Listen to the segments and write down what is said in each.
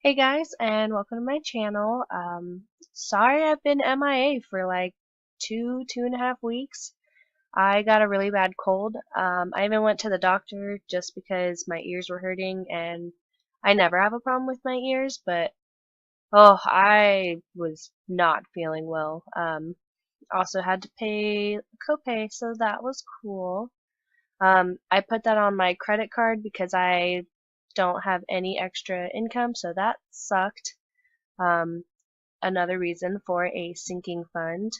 Hey guys, and welcome to my channel. Sorry I've been MIA for like 2.5 weeks. I got a really bad cold. I even went to the doctor just because my ears were hurting, and I never have a problem with my ears, but oh, I was not feeling well. Also had to pay copay, so that was cool. I put that on my credit card because I don't have any extra income, so that sucked. Um, Another reason for a sinking fund.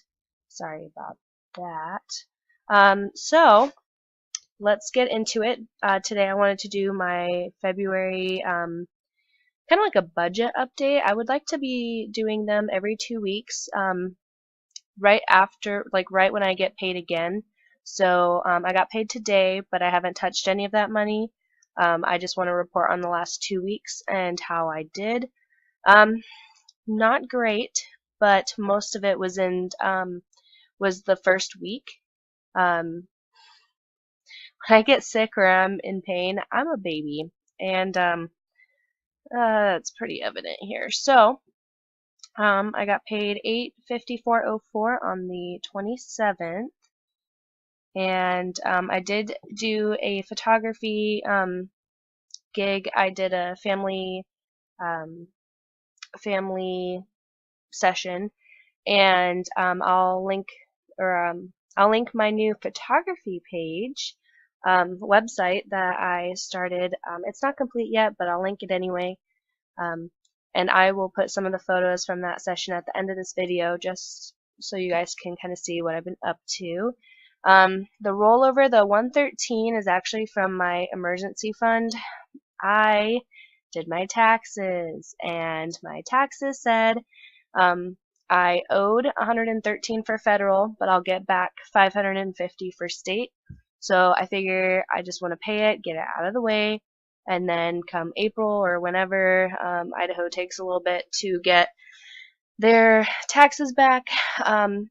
Sorry about that. So let's get into it. Today I wanted to do my February kind of like a budget update. I would like to be doing them every 2 weeks, right after, like right when I get paid again. So I got paid today, but I haven't touched any of that money. I just want to report on the last 2 weeks and how I did. Um, Not great, but most of it was the first week. When I get sick or I'm in pain, I'm a baby, and that's pretty evident here. So I got paid $854.04 on the 27th, and I did do a photography gig. I did a um, family session, and I'll link my new photography page website that I started. It's not complete yet, but I'll link it anyway. Um, and I will put some of the photos from that session at the end of this video, just so you guys can kind of see what I've been up to. The rollover, the 113, is actually from my emergency fund. I did my taxes, and my taxes said um, I owed 113 for federal, but I'll get back 550 for state. So I figure I just want to pay it, get it out of the way, and then come April or whenever Idaho takes a little bit to get their taxes back,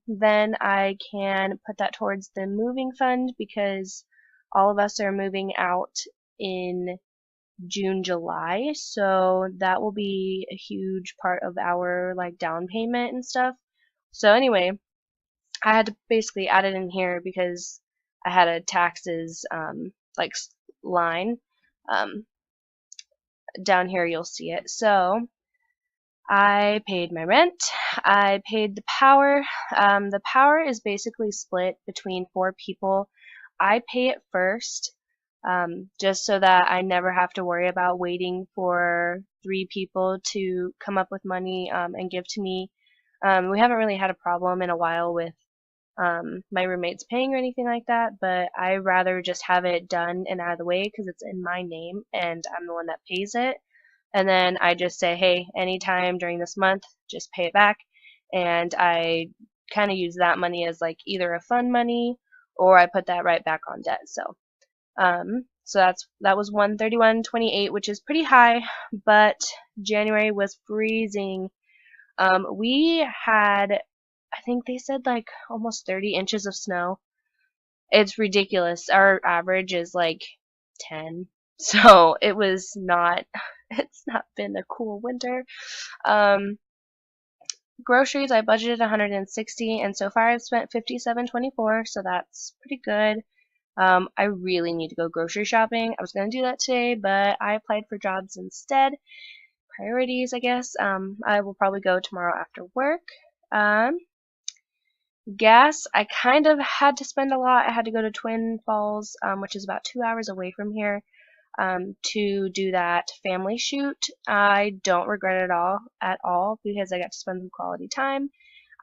then I can put that towards the moving fund because all of us are moving out in June, July, so that will be a huge part of our like down payment and stuff. So anyway, I had to basically add it in here because I had a taxes like line. Um, Down here you'll see it. So I paid my rent. I paid the power. The power is basically split between 4 people. I pay it first, just so that I never have to worry about waiting for 3 people to come up with money and give to me. We haven't really had a problem in a while with my roommates paying or anything like that, but I rather just have it done and out of the way because it's in my name and I'm the one that pays it. And then I just say, hey, anytime during this month, just pay it back. And I kind of use that money as like either a fund money or I put that right back on debt. So that was 131.28, which is pretty high, but January was freezing. We had, I think they said like almost 30 inches of snow. It's ridiculous. Our average is like 10. So it was not, it's not been a cool winter. Um, Groceries, I budgeted 160, and so far I've spent 57.24, so that's pretty good. I really need to go grocery shopping. I was going to do that today, but I applied for jobs instead. Priorities, I guess. I will probably go tomorrow after work. Um, Gas, I kind of had to spend a lot. I had to go to Twin Falls, which is about 2 hours away from here, to do that family shoot. I don't regret it at all, because I got to spend some quality time.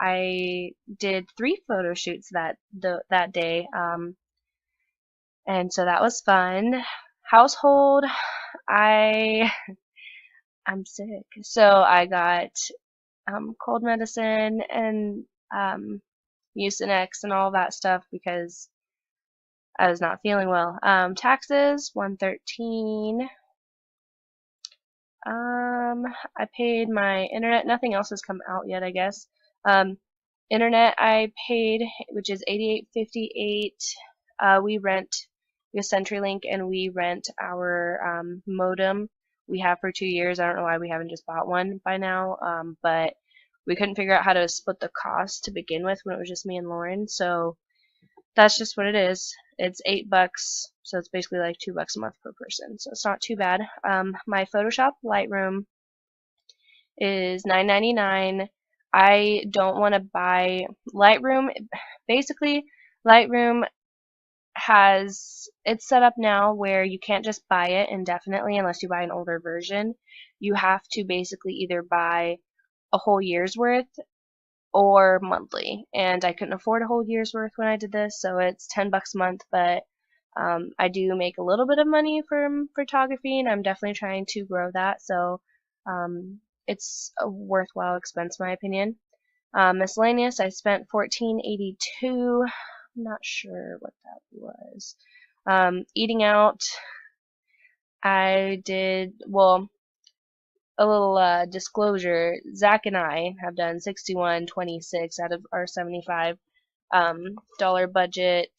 I did 3 photo shoots that day, and so that was fun. Household, I I'm sick, so I got cold medicine and Mucinex and all that stuff because I was not feeling well. Taxes, 113. I paid my internet. Nothing else has come out yet, I guess. Internet I paid, which is 88.58. We have CenturyLink and we rent our modem, we have for 2 years. I don't know why we haven't just bought one by now, but we couldn't figure out how to split the cost to begin with when it was just me and Lauren. So that's just what it is. It's $8, so it's basically like $2 a month per person. So it's not too bad. My Photoshop Lightroom is $9.99. I don't want to buy Lightroom. Basically, Lightroom it's set up now where you can't just buy it indefinitely unless you buy an older version. You have to basically either buy a whole year's worth or monthly, and I couldn't afford a whole year's worth when I did this, so it's $10 a month, but I do make a little bit of money from photography, and I'm definitely trying to grow that, so it's a worthwhile expense in my opinion. Miscellaneous, I spent $14.82. I'm not sure what that was. Eating out, I did, well, a little disclosure, Zach and I have done $61.26 out of our $75 dollar budget.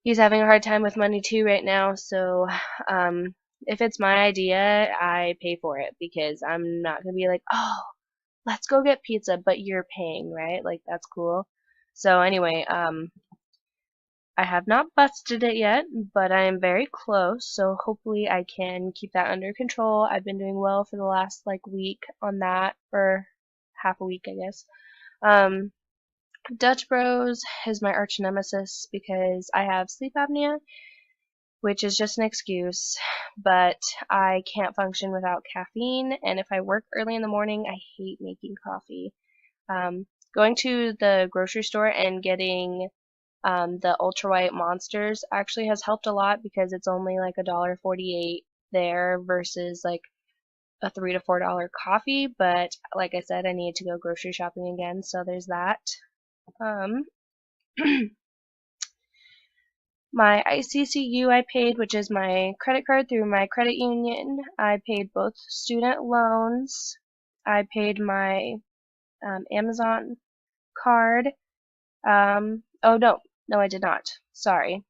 He's having a hard time with money too right now, so if it's my idea, I pay for it because I'm not gonna be like, oh, let's go get pizza, but you're paying, right? Like, that's cool. So anyway, I have not busted it yet, but I am very close, so hopefully I can keep that under control. I've been doing well for the last like week on that, or half a week I guess. Dutch Bros is my arch nemesis because I have sleep apnea, which is just an excuse, but I can't function without caffeine, and if I work early in the morning, I hate making coffee. Going to the grocery store and getting the ultra white monsters actually has helped a lot because it's only like $1.48 there versus like a $3 to $4 coffee. But like I said, I need to go grocery shopping again, so there's that. My ICCU I paid, which is my credit card through my credit union. I paid both student loans. I paid my Amazon card. Oh no, I did not. Sorry.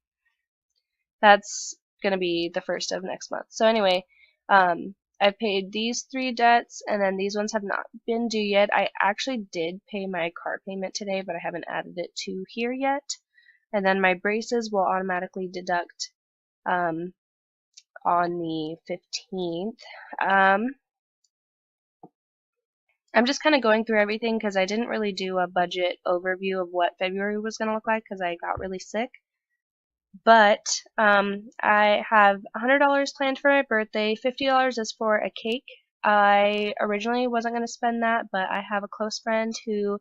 That's gonna be the first of next month. So anyway, I've paid these 3 debts, and then these ones have not been due yet. I actually did pay my car payment today, but I haven't added it to here yet. And then my braces will automatically deduct on the 15th. I'm just kind of going through everything because I didn't really do a budget overview of what February was going to look like because I got really sick. But I have $100 planned for my birthday. $50 is for a cake. I originally wasn't going to spend that, but I have a close friend who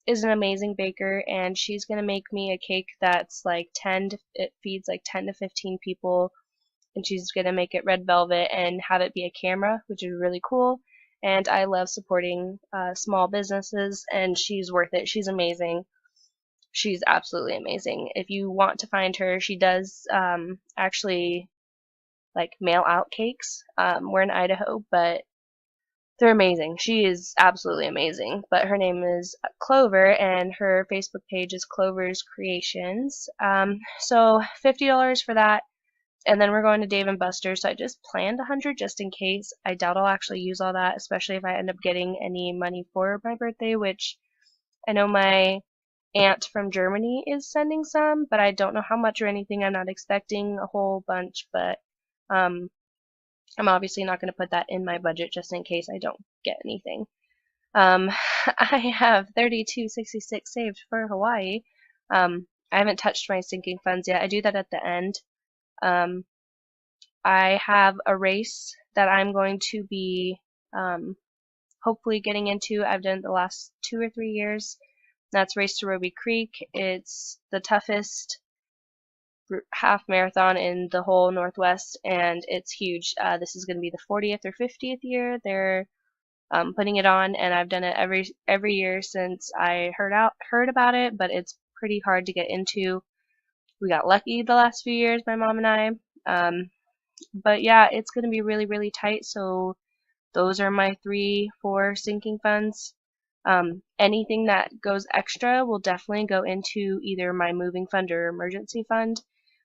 is an amazing baker, and she's going to make me a cake that's like it feeds like 10 to 15 people, and she's going to make it red velvet and have it be a camera, which is really cool. And I love supporting small businesses, and she's worth it. She's amazing. She's absolutely amazing. If you want to find her, she does actually like mail out cakes. We're in Idaho, but they're amazing. She is absolutely amazing. But her name is Clover, and her Facebook page is Clover's Creations. So $50 for that. And then we're going to Dave & Buster's, so I just planned 100 just in case. I doubt I'll actually use all that, especially if I end up getting any money for my birthday, which I know my aunt from Germany is sending some, but I don't know how much or anything. I'm not expecting a whole bunch, but I'm obviously not going to put that in my budget just in case I don't get anything. I have $32.66 saved for Hawaii. I haven't touched my sinking funds yet. I do that at the end. I have a race that I'm going to be hopefully getting into. I've done it the last 2 or 3 years. That's Race to Roby Creek. It's the toughest half marathon in the whole Northwest, and it's huge. This is going to be the 40th or 50th year they're putting it on, and I've done it every year since I heard about it, but it's pretty hard to get into. We got lucky the last few years, my mom and I. But yeah, it's going to be really, really tight, so those are my 3-4 sinking funds. Anything that goes extra will definitely go into either my moving fund or emergency fund.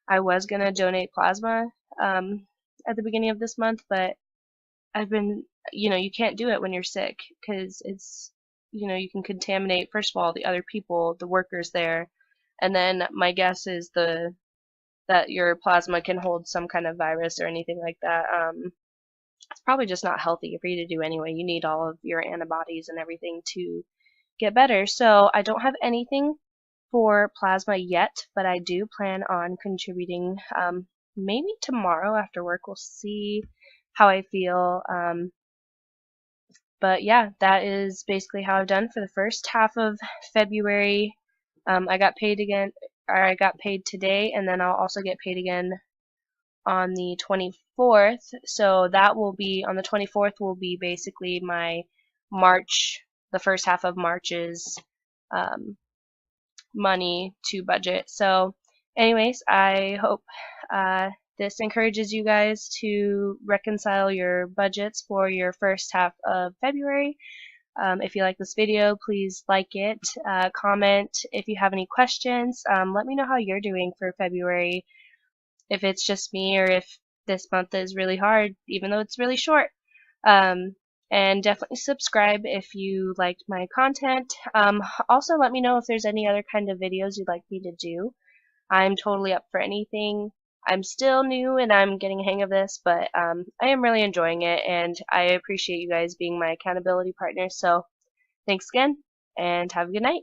I was going to donate plasma at the beginning of this month, but I've been, you can't do it when you're sick because it's, you can contaminate, first of all, the other people, the workers there. And then my guess is that your plasma can hold some kind of virus or anything like that. It's probably just not healthy for you to do anyway. You need all of your antibodies and everything to get better. So I don't have anything for plasma yet, but I do plan on contributing maybe tomorrow after work. We'll see how I feel. But yeah, that is basically how I've done for the first half of February. I got paid again, or I got paid today, and then I'll also get paid again on the 24th. So that will be, on the 24th will be basically my March, the first half of March's um, money to budget. So anyways, I hope this encourages you guys to reconcile your budgets for your first half of February. If you like this video, please like it, comment if you have any questions. Let me know how you're doing for February, if it's just me or if this month is really hard, even though it's really short. And definitely subscribe if you liked my content. Also, let me know if there's any other kind of videos you'd like me to do. I'm totally up for anything. I'm still new and I'm getting a hang of this, but I am really enjoying it, and I appreciate you guys being my accountability partners. So thanks again, and have a good night.